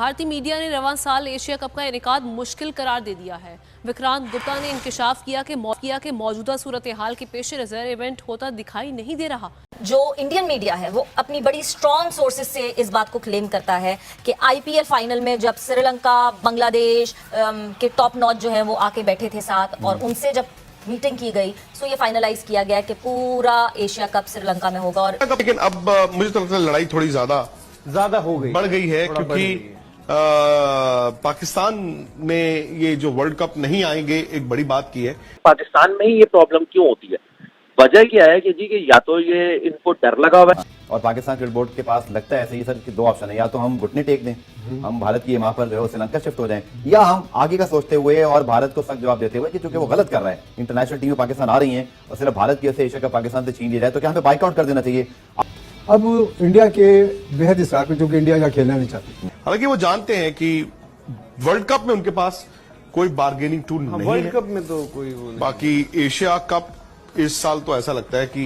भारतीय मीडिया ने रवां साल एशिया कप का इनेकाद मुश्किल करार दे दिया है। विक्रांत गुप्ता ने इंकशाफ किया कि मौजूदा सूरत हाल के पेश नजर इवेंट होता दिखाई नहीं दे रहा। जो इंडियन मीडिया है वो अपनी बड़ी स्ट्रॉन्ग सोर्सेज से इस बात को क्लेम करता है कि आईपीएल फाइनल में जब श्रीलंका बांग्लादेश के टॉप नॉच जो है वो आके बैठे थे साथ और उनसे जब मीटिंग की गई तो ये फाइनलाइज किया गया कि पूरा एशिया कप श्रीलंका में होगा। और लेकिन अब मुझे तो लगता है लड़ाई थोड़ी ज्यादा हो गई, बढ़ गई है, क्योंकि पाकिस्तान में ये जो वर्ल्ड कप नहीं आएंगे एक बड़ी बात की है। पाकिस्तान में ही ये प्रॉब्लम क्यों होती है? वजह क्या है कि जी कि या तो ये इनको डर लगा हुआ है और पाकिस्तान क्रिकेट बोर्ड के पास लगता है ऐसे ही सर कि दो ऑप्शन है, या तो हम घुटने टेक दें, हम भारत की वहां पर जो है श्रीलंका शिफ्ट हो जाएं, या हम आगे का सोचते हुए और भारत को सख्त जवाब देते हुए कि चूंकि वो गलत कर रहा है, इंटरनेशनल टीमें पाकिस्तान आ रही हैं और सिर्फ भारत की वजह से एशिया का पाकिस्तान से छीन लिया जाए, तो क्या हमें बाइकआउट कर देना चाहिए? अब इंडिया के बेहद इस में क्योंकि इंडिया यहाँ खेलना नहीं चाहती। हालांकि वो जानते हैं कि वर्ल्ड कप में उनके पास कोई बार्गेनिंग टूल नहीं है। वर्ल्ड कप में तो कोई वो नहीं। बाकी एशिया कप इस साल तो ऐसा लगता है कि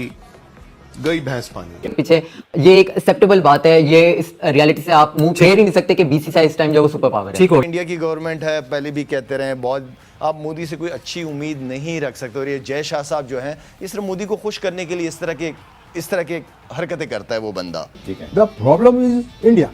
गई भैंस पानी पीछे। ये एक एक्सेप्टेबल बात है, ये इस रियलिटी से आप मुंह फेर ही नहीं सकते कि बीसीसीआई इस टाइम जो सुपर पावर है। ठीक हो, इंडिया की गवर्नमेंट है, पहले भी कहते रहे बहुत, आप मोदी से कोई अच्छी उम्मीद नहीं रख सकते। और ये जय शाह साहब जो हैं, ये सिर्फ मोदी को खुश करने के लिए इस तरह के हरकतें करता है वो बंदा। ठीक है, the problem is India,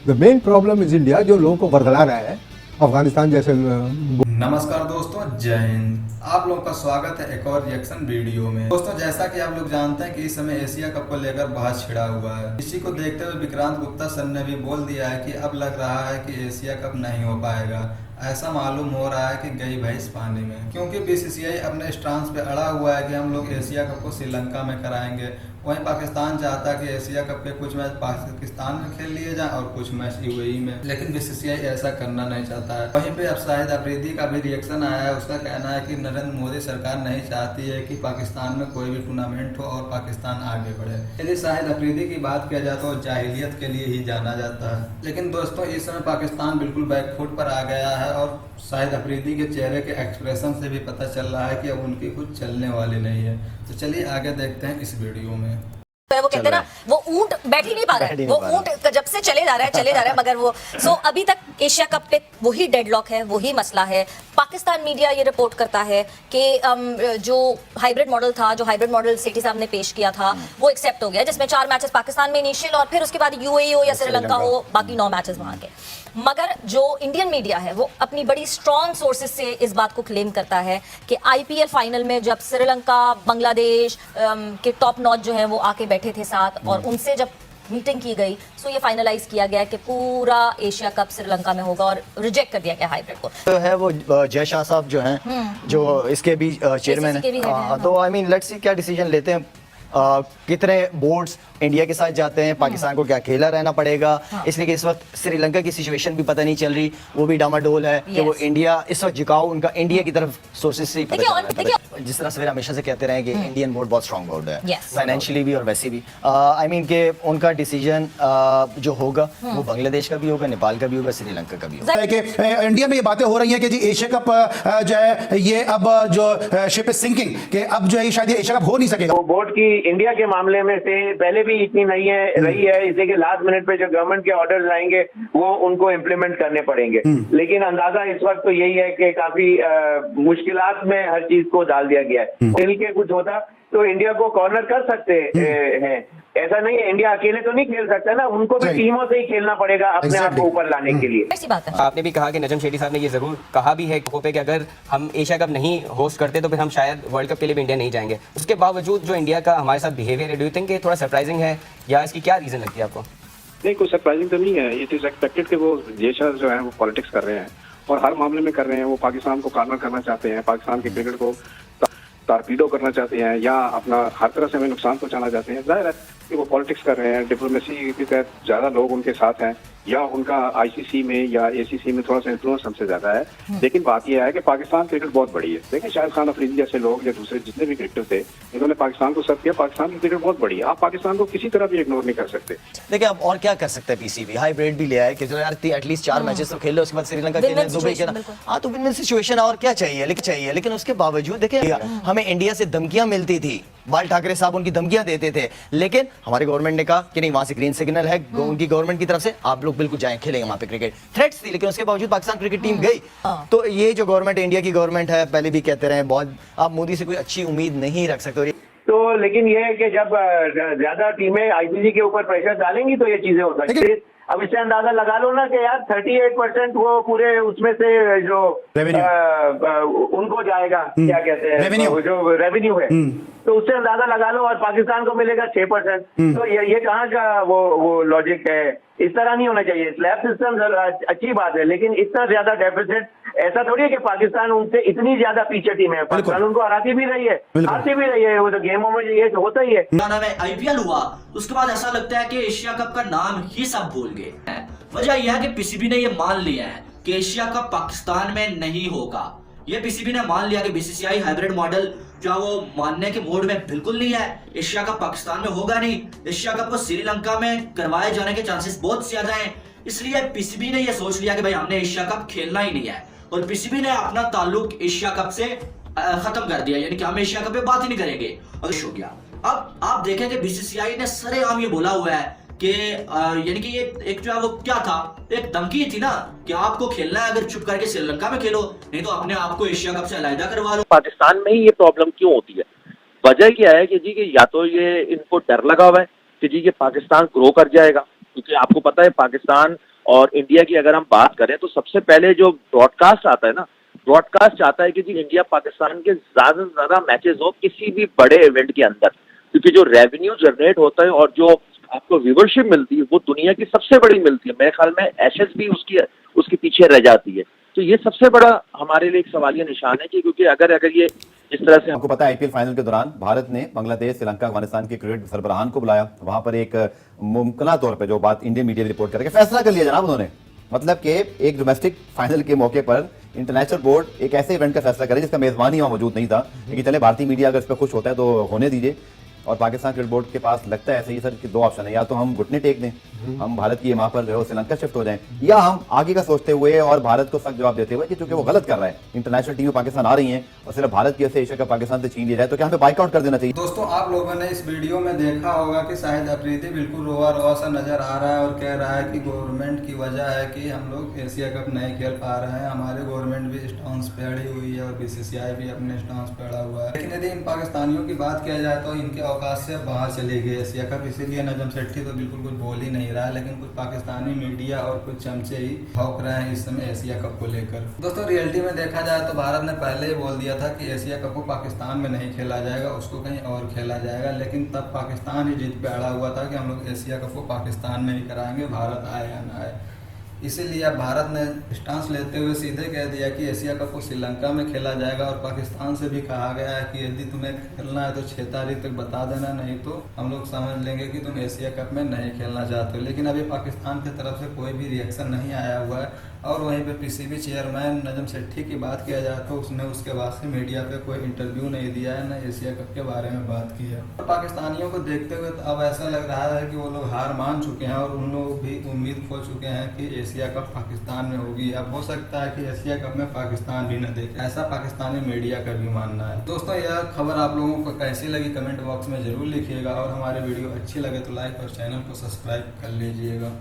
the main problem is India, जो लोगों को बरगला रहा है अफगानिस्तान जैसे। नमस्कार दोस्तों, जय हिंद। आप लोगों का स्वागत है एक और रिएक्शन वीडियो में। दोस्तों, जैसा कि आप लोग जानते हैं कि इस समय एशिया कप को लेकर बहस छिड़ा हुआ है। इसी को देखते हुए विक्रांत गुप्ता सर ने भी बोल दिया है कि अब लग रहा है कि एशिया कप नहीं हो पाएगा। ऐसा मालूम हो रहा है कि गई भैंस पानी में, क्योंकि बीसीसीआई अपने स्टांस पे अड़ा हुआ है कि हम लोग एशिया कप को श्रीलंका में कराएंगे। वहीं पाकिस्तान चाहता है कि एशिया कप के कुछ मैच पाकिस्तान में खेल लिए जाएं और कुछ मैच यूएई में, लेकिन बीसीसीआई ऐसा करना नहीं चाहता है। वहीं पे अब शाहिद अफरीदी का भी रिएक्शन आया है। उसका कहना है कि नरेंद्र मोदी सरकार नहीं चाहती है कि पाकिस्तान में कोई भी टूर्नामेंट हो और पाकिस्तान आगे बढ़े। यदि शाहिद अफरीदी की बात किया जाए तो जाहिलियत के लिए ही जाना जाता है, लेकिन दोस्तों इस समय पाकिस्तान बिल्कुल बैकफुट पर आ गया है और शाहिद अफरीदी के चेहरे के एक्सप्रेशन से भी पता चल रहा है कि अब उनकी कुछ चलने वाली नहीं है। तो चलिए आगे देखते हैं इस वीडियो में। वो कहते हैं ना, वो ऊंट बैठ ही नहीं पा रहा है, वो ऊंट जब से चले जा रहा है मगर वो अभी तक एशिया कप पे वही डेडलॉक है, वही मसला है। पाकिस्तान मीडिया ये रिपोर्ट करता है कि जो हाइब्रिड मॉडल था, जो हाइब्रिड मॉडल सेठी साहब ने पेश किया था, वो एक्सेप्ट हो गया, जिसमें 4 मैचेस पाकिस्तान में इनिशियल और फिर उसके बाद यूएई हो या श्रीलंका हो, बाकी 9 मैचेस वहां के। मगर जो इंडियन मीडिया है वो अपनी बड़ी स्ट्रॉन्ग सोर्सेज से इस बात को क्लेम करता है कि आईपीएल फाइनल में जब श्रीलंका बांग्लादेश के टॉप नॉच जो है वो आके बैठे थे साथ और उनसे जब मीटिंग की गई तो ये फाइनलाइज किया गया कि पूरा एशिया कप श्रीलंका में होगा और रिजेक्ट कर दिया गया हाइब्रिड को। तो है वो जय शाह साहब जो हैं, जो इसके भी चेयरमैन है, तो आई मीन लेट्स सी क्या डिसीजन लेते हैं। कितने बोर्ड्स इंडिया के साथ जाते हैं, पाकिस्तान को क्या खेला रहना पड़ेगा। इसलिए कि इस वक्त श्रीलंका की सिचुएशन भी पता नहीं चल रही, वो भी डामाडोल है कि वो इंडिया इस वक्त झुकाव उनका इंडिया की तरफ सोर्सेज से पता चल रहा है। जिस तरह सवेरा हमेशा से कहते रहे कि इंडियन बोर्ड बहुत स्ट्रांग बोर्ड है, फाइनेंशियली भी और वैसे भी। आई मीन के उनका डिसीजन जो होगा वो बांग्लादेश का भी होगा, नेपाल का भी होगा, श्रीलंका का भी होगा। इंडिया में ये बातें हो रही है कि जी एशिया कप जो है ये अब जो शिप इज सिंकिंग कि अब जो है शायद ये एशिया कप हो नहीं सकेगा। बोर्ड की इंडिया के मामले में से पहले भी इतनी नहीं है रही है, इसलिए कि लास्ट मिनट पे जो गवर्नमेंट के ऑर्डर्स आएंगे वो उनको इम्प्लीमेंट करने पड़ेंगे। लेकिन अंदाजा इस वक्त तो यही है कि काफी मुश्किलात में हर चीज को डाल दिया गया है। मिल के कुछ होता तो इंडिया को कॉर्नर कर सकते हैं, ऐसा नहीं है इंडिया अकेले तो नहीं खेल सकता ना, उनको भी टीमों से ही खेलना पड़ेगा अपने आप को ऊपर लाने के लिए। ऐसी बात है। आपने भी कहा कि नजम शेठी साहब ने ये जरूर कहा भी है कि अगर हम एशिया कप नहीं होस्ट करते तो फिर हम शायद वर्ल्ड कप के लिए भी इंडिया नहीं जाएंगे। उसके बावजूद जो इंडिया का हमारे साथ बिहेवियर है, डू यू थिंक ये थोड़ा सरप्राइजिंग है या इसकी क्या रीजन लगती है आपको? नहीं, कोई सरप्राइजिंग तो नहीं है। इट इज एक्सपेक्टेड कि वो जय शाह जो है वो पॉलिटिक्स कर रहे हैं और हर मामले में कर रहे हैं। वो पाकिस्तान को कॉर्नर करना चाहते हैं, पाकिस्तान के क्रिकेट को टारपीडो करना चाहते हैं या अपना हर तरह से हमें नुकसान पहुंचाना चाहते हैं। जाहिर है कि वो पॉलिटिक्स कर रहे हैं, डिप्लोमेसी के तहत ज्यादा लोग उनके साथ हैं या उनका आईसीसी में या एसीसी में थोड़ा सा इन्फ्लुएंस हमसे ज्यादा है। लेकिन बात यह है कि पाकिस्तान क्रिकेट बहुत बड़ी है। देखिए शाहिद खान अफरीदी जैसे लोग या दूसरे जितने भी क्रिकेटर थे, इन्होंने पाकिस्तान को सर्व किया। पाकिस्तान की क्रिकेट बहुत बड़ी है, आप पाकिस्तान को किसी तरह भी इग्नोर नहीं कर सकते। देखिए अब और क्या कर सकते हैं, पीसीबी हाइब्रिड भी ले आए कि यार एटलीस्ट 4 मैचेस तो खेल लो, उसके बाद श्रीलंका खेलने दुबई खेलना। हाँ, तो विन-विन सिचुएशन और क्या चाहिए, लेकिन उसके बावजूद देखिए हमें इंडिया से धमकियां मिलती थी बाल ठाकरे साहब उनकी धमकियां देते थे, लेकिन हमारे गवर्नमेंट ने कहा कि नहीं, वहां से ग्रीन सिग्नल है उनकी गवर्नमेंट की तरफ से, आप लोग बिल्कुल जाएं, खेलेंगे वहां पे क्रिकेट। थ्रेट्स थी, लेकिन उसके बावजूद पाकिस्तान क्रिकेट टीम गई। तो ये जो गवर्नमेंट इंडिया की गवर्नमेंट है, पहले भी कहते रहे बहुत, आप मोदी से कोई अच्छी उम्मीद नहीं रख सकते। तो लेकिन ये है कि जब ज्यादा टीमें आईसीसी के ऊपर प्रेशर डालेंगी तो ये चीजें हो सकती है। अब इससे अंदाजा लगा लो ना कि यार 38% वो पूरे उसमें से जो उनको जाएगा, क्या कहते हैं, जो रेवेन्यू है, तो उससे अंदाजा लगा लो, और पाकिस्तान को मिलेगा 6%। तो ये कहाँ का वो लॉजिक है? इस तरह नहीं होना चाहिए। स्लैब सिस्टम अच्छी बात है, लेकिन इतना ज्यादा डेफिसिट ऐसा थोड़ी है कि पाकिस्तान उनसे इतनी ज्यादा पीछे टीम है। पाकिस्तान उनको हराती भी रही है, हारती भी रही है, वो तो गेमों में ये तो होता ही है। आईपीएल हुआ, उसके बाद ऐसा लगता है कि एशिया कप का नाम ही सब भूल गए हैं। वजह यह है कि पीसीबी ने यह मान लिया है कि एशिया कप पाकिस्तान में नहीं होगा। ये पीसीबी ने मान लिया कि बीसीसीआई हाइब्रिड मॉडल जो वो मानने के मोड में बिल्कुल नहीं है। एशिया कप पाकिस्तान में होगा नहीं, एशिया कप को श्रीलंका में करवाए जाने के चांसेस बहुत ज्यादा हैं। इसलिए पीसीबी ने यह सोच लिया कि भाई हमने एशिया कप खेलना ही नहीं है, और पीसीबी ने अपना ताल्लुक एशिया कप से खत्म कर दिया, यानी कि हम एशिया कप पे बात ही नहीं करेंगे। और हो गया। अब आप देखें कि बीसीसीआई ने सरेआम ये बोला हुआ है कि यानी कि ये एक जो है वो क्या था, एक धमकी थी ना कि आपको खेलना है, अगर चुप करके श्रीलंका में खेलो, नहीं तो अपने आप को एशिया कप से अलग करवा लो। पाकिस्तान में ही ये प्रॉब्लम क्यों होती है? वजह क्या है कि जी कि या तो ये इनको डर लगा हुआ है कि जी कि पाकिस्तान ग्रो कर जाएगा, क्योंकि आपको पता है पाकिस्तान और इंडिया की अगर हम बात करें तो सबसे पहले जो ब्रॉडकास्ट आता है ना, ब्रॉडकास्ट चाहता है कि जी इंडिया पाकिस्तान के ज्यादा से ज्यादा मैचेस हो किसी भी बड़े इवेंट के अंदर, क्योंकि जो रेवेन्यू जनरेट होता है और जो आपको व्यूवरशिप मिलती है वो दुनिया की सबसे बड़ी मिलती है। मेरे ख्याल में एशेज भी उसके पीछे रह जाती है। तो ये सबसे बड़ा हमारे लिए एक सवालिया निशान है कि क्योंकि अगर ये इस तरह से, आपको पता है आईपीएल फाइनल के दौरान भारत ने बांग्लादेश, श्रीलंका, अफगानिस्तान के क्रिकेट सरबराहान को बुलाया, वहां पर एक मुमकिन तौर पर जो बात इंडियन मीडिया रिपोर्ट करके फैसला कर लिया जनाब उन्होंने, मतलब कि एक डोमेस्टिक फाइनल के मौके पर इंटरनेशनल बोर्ड एक ऐसे इवेंट का फैसला करे जिसका मेजबान ही वहां मौजूद नहीं था, लेकिन चले भारतीय मीडिया अगर इस पर खुश होता है तो होने दीजिए। और पाकिस्तान क्रिकेट बोर्ड के पास लगता है ऐसे ही सर कि दो ऑप्शन है, या तो हम घुटने टेक दें, हम भारत की वहां पर जो श्रीलंका शिफ्ट हो जाएं, या हम आगे का सोचते हुए और भारत को सख्त जवाब देते हुए कि चूंकि वो गलत कर रहा है, इंटरनेशनल टीमें पाकिस्तान आ रही हैं और सिर्फ भारत की वजह से एशिया कप पाकिस्तान से छीन लिया जाए, तो क्या हमें बाइकआउट कर देना चाहिए? दोस्तों, आप लोगों ने इस वीडियो में देखा होगा कि शाहिद अफरीदी बिल्कुल रोआ रोआ सा नजर आ रहा है और कह रहा है कि गवर्नमेंट की वजह है कि हम लोग एशिया कप नहीं खेल पा रहे हैं, हमारे गवर्नमेंट भी स्टांस पे अड़ी हुई है और बीसीसीआई भी अपने स्टांस पे अड़ा हुआ है। लेकिन यदि इन पाकिस्तानियों की बात किया जाए तो इनके औकात से बाहर चले गए एशिया कप, इसीलिए नजम सेठी तो बिल्कुल कुछ बोल ही नहीं रहा है, लेकिन कुछ पाकिस्तानी मीडिया और कुछ चमचे ही भौंक रहे हैं इस समय एशिया कप को लेकर। दोस्तों, रियलिटी में देखा जाए तो भारत ने पहले ही बोल दिया था कि एशिया कप को पाकिस्तान में नहीं खेला जाएगा, उसको कहीं और खेला जाएगा, लेकिन तब पाकिस्तान ही जिद पे अड़ा हुआ था कि हम लोग एशिया कप को पाकिस्तान में ही कराएंगे, भारत आए या ना आए। इसीलिए अब भारत ने स्टांस लेते हुए सीधे कह दिया कि एशिया कप को श्रीलंका में खेला जाएगा, और पाकिस्तान से भी कहा गया है कि यदि तुम्हें खेलना है तो 6 तारीख तक बता देना, नहीं तो हम लोग समझ लेंगे कि तुम एशिया कप में नहीं खेलना चाहते हो। लेकिन अभी पाकिस्तान की तरफ से कोई भी रिएक्शन नहीं आया हुआ है। और वहीं पे पीसीबी चेयरमैन नजम सेठी की बात किया जाए तो उसने उसके बाद से मीडिया पे कोई इंटरव्यू नहीं दिया है, न एशिया कप के बारे में बात की है। तो पाकिस्तानियों को देखते हुए तो अब ऐसा लग रहा है कि वो लोग हार मान चुके हैं और उन लोग भी उम्मीद खो चुके हैं कि एशिया कप पाकिस्तान में होगी। अब हो सकता है कि एशिया कप में पाकिस्तान भी न देखे, ऐसा पाकिस्तानी मीडिया का भी मानना है। दोस्तों, यह खबर आप लोगों को कैसी लगी कमेंट बॉक्स में जरूर लिखिएगा, और हमारी वीडियो अच्छी लगे तो लाइक और चैनल को सब्सक्राइब कर लीजिएगा।